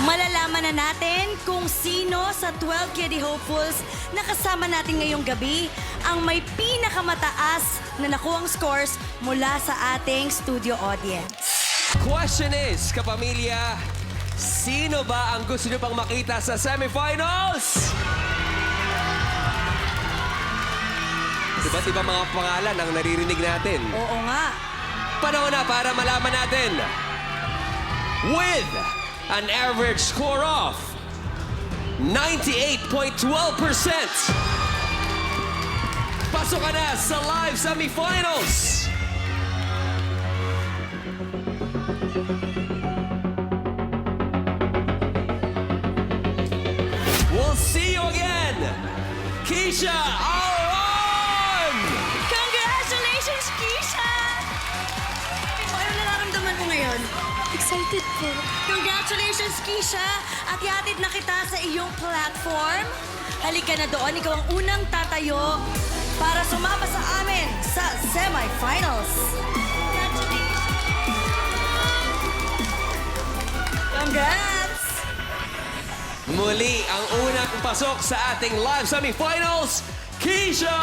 Malalaman na natin kung sino sa 12 Kiddie Hopefuls na kasama natin ngayong gabi ang may pinakamataas na nakuhang scores mula sa ating studio audience. Question is, kapamilya, sino ba ang gusto nyo pang makita sa semifinals? Iba't ibang mga pangalan ang naririnig natin. Oo nga. Panahon na para malaman natin. With an average score of 98.12%. Pasok ka na sa live semifinals. We'll see you again, Keisha Aron! Congratulations, Keisha! Ano nararamdaman mo ngayon? Excited po. Congratulations, Keisha! At ihatid na kita sa iyong platform. Halika na doon. Ikaw ang unang tatayo para sumama sa amin sa semifinals. Congrats! Muli ang unang pasok sa ating live semifinals, Keisha!